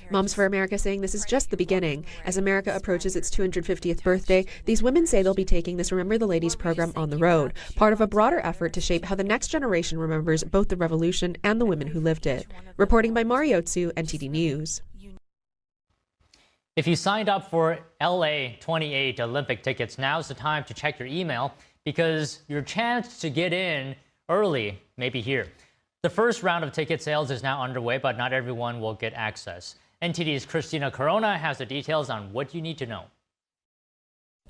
Moms for America saying this is just the beginning. As America approaches its 250th birthday, these women say they'll be taking this Remember the Ladies program on the road, part of a broader effort to shape how the next generation remembers both the revolution and the women who lived it. Reporting by Mariotsu, NTD News. If you signed up for LA 28 Olympic tickets, now's the time to check your email because your chance to get in early may be here. The first round of ticket sales is now underway, but not everyone will get access. NTD's Christina Corona has the details on what you need to know.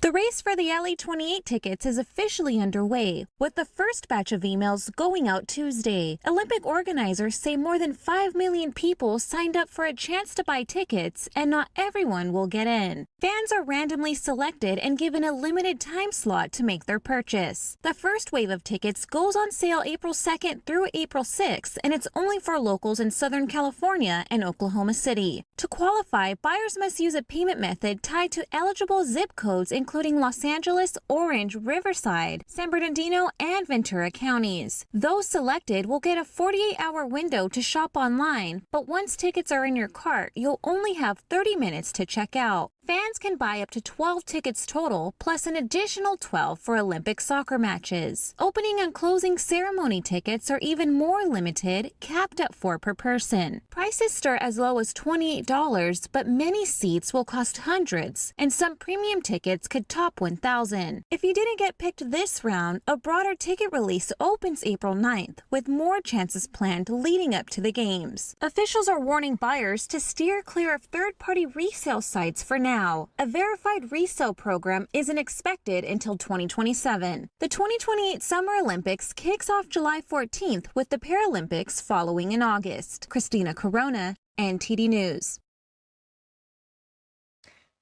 The race for the LA 28 tickets is officially underway, with the first batch of emails going out Tuesday. Olympic organizers say more than 5 million people signed up for a chance to buy tickets, and not everyone will get in. Fans are randomly selected and given a limited time slot to make their purchase. The first wave of tickets goes on sale April 2nd through April 6th, and it's only for locals in Southern California and Oklahoma City. To qualify, buyers must use a payment method tied to eligible zip codes including Los Angeles, Orange, Riverside, San Bernardino, and Ventura counties. Those selected will get a 48-hour window to shop online, but once tickets are in your cart, you'll only have 30 minutes to check out. Fans can buy up to 12 tickets total, plus an additional 12 for Olympic soccer matches. Opening and closing ceremony tickets are even more limited, capped at 4 per person. Prices start as low as $28, but many seats will cost hundreds, and some premium tickets could top $1,000. If you didn't get picked this round, a broader ticket release opens April 9th, with more chances planned leading up to the games. Officials are warning buyers to steer clear of third-party resale sites for now. A verified resale program isn't expected until 2027. The 2028 Summer Olympics kicks off July 14th, with the Paralympics following in August. Christina Corona, NTD News.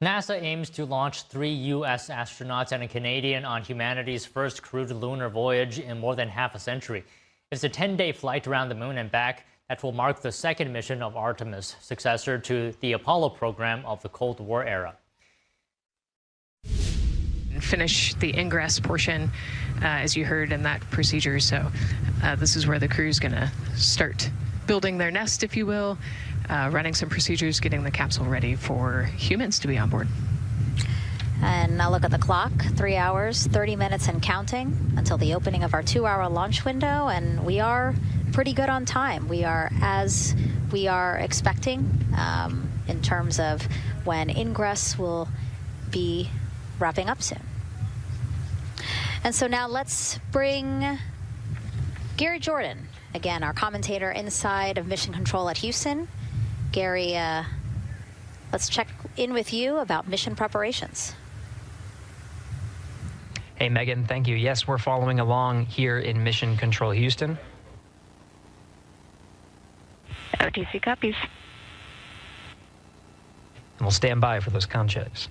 NASA aims to launch 3 U.S. astronauts and a Canadian on humanity's first crewed lunar voyage in more than half a century. It's a 10-day flight around the moon and back that will mark the second mission of Artemis, successor to the Apollo program of the Cold War era. Finish the ingress portion, as you heard in that procedure. So this is where the crew is going to start building their nest, if you will, running some procedures, getting the capsule ready for humans to be on board. And now look at the clock, 3 hours, 30 minutes and counting until the opening of our 2-hour launch window. And we are pretty good on time. We are as we are expecting in terms of when ingress will be wrapping up soon. And so now let's bring Gary Jordan, again, our commentator inside of Mission Control at Houston. Gary, let's check in with you about mission preparations. Hey, Megan, thank you. Yes, we're following along here in Mission Control Houston. OTC copies. And we'll stand by for those comm checks.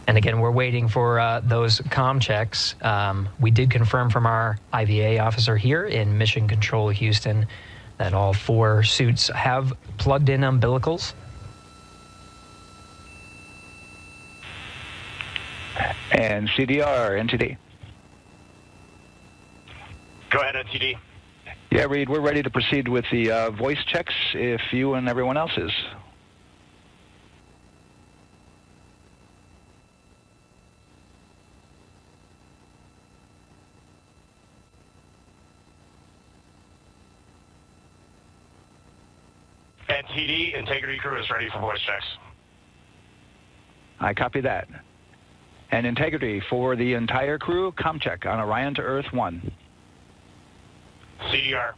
And again, we're waiting for those comm checks. We did confirm from our IVA officer here in Mission Control Houston that all 4 suits have plugged in umbilicals. And CDR, NTD. Go ahead, NTD. Yeah, Reed, we're ready to proceed with the voice checks if you and everyone else is. NTD, Integrity crew is ready for voice checks. I copy that. And Integrity for the entire crew, comm check on Orion to Earth 1. CDR.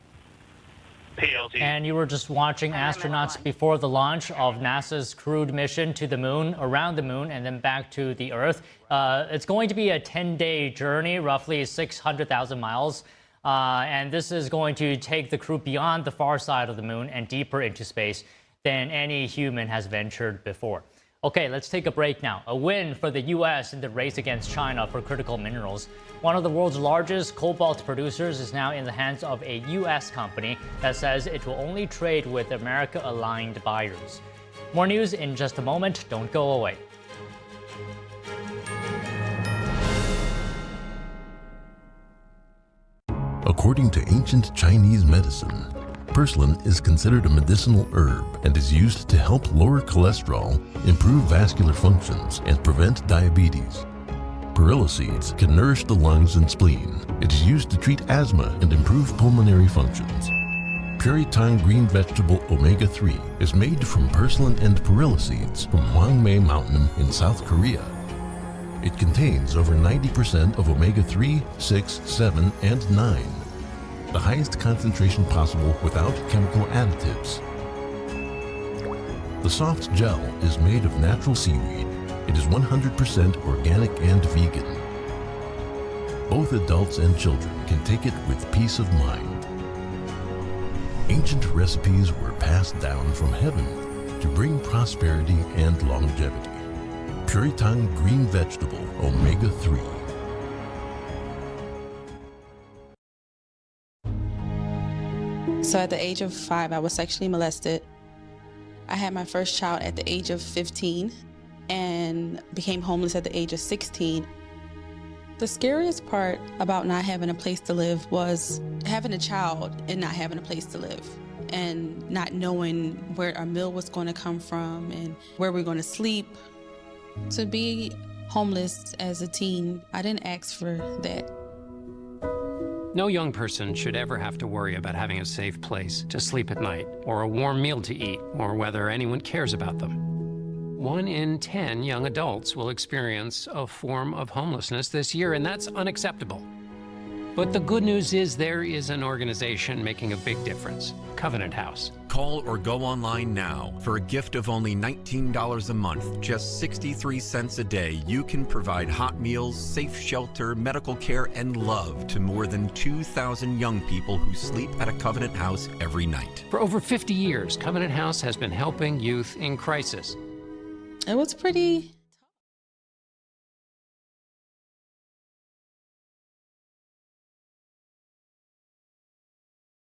PLT. And you were just watching astronauts before the launch of NASA's crewed mission to the moon, around the moon, and then back to the Earth. It's going to be a 10-day journey, roughly 600,000 miles. And this is going to take the crew beyond the far side of the moon and deeper into space than any human has ventured before. Okay, let's take a break now. A win for the U.S. in the race against China for critical minerals. One of the world's largest cobalt producers is now in the hands of a U.S. company that says it will only trade with America-aligned buyers. More news in just a moment. Don't go away. According to ancient Chinese medicine, purslane is considered a medicinal herb and is used to help lower cholesterol, improve vascular functions, and prevent diabetes. Perilla seeds can nourish the lungs and spleen. It is used to treat asthma and improve pulmonary functions. Puritang green vegetable omega-3 is made from purslane and perilla seeds from Hwangmae Mountain in South Korea. It contains over 90% of omega-3, 6, 7, and 9. The highest concentration possible without chemical additives. The soft gel is made of natural seaweed. It is 100% organic and vegan. Both adults and children can take it with peace of mind. Ancient recipes were passed down from heaven to bring prosperity and longevity. Puritang green vegetable omega-3. So at the age of 5, I was sexually molested. I had my first child at the age of 15 and became homeless at the age of 16. The scariest part about not having a place to live was having a child and not having a place to live and not knowing where our meal was going to come from and where we're going to sleep. To be homeless as a teen, I didn't ask for that. No young person should ever have to worry about having a safe place to sleep at night, or a warm meal to eat, or whether anyone cares about them. 1 in 10 young adults will experience a form of homelessness this year, and that's unacceptable. But the good news is there is an organization making a big difference, Covenant House. Call or go online now. For a gift of only $19 a month, just 63 cents a day, you can provide hot meals, safe shelter, medical care, and love to more than 2,000 young people who sleep at a Covenant House every night. For over 50 years, Covenant House has been helping youth in crisis. It was pretty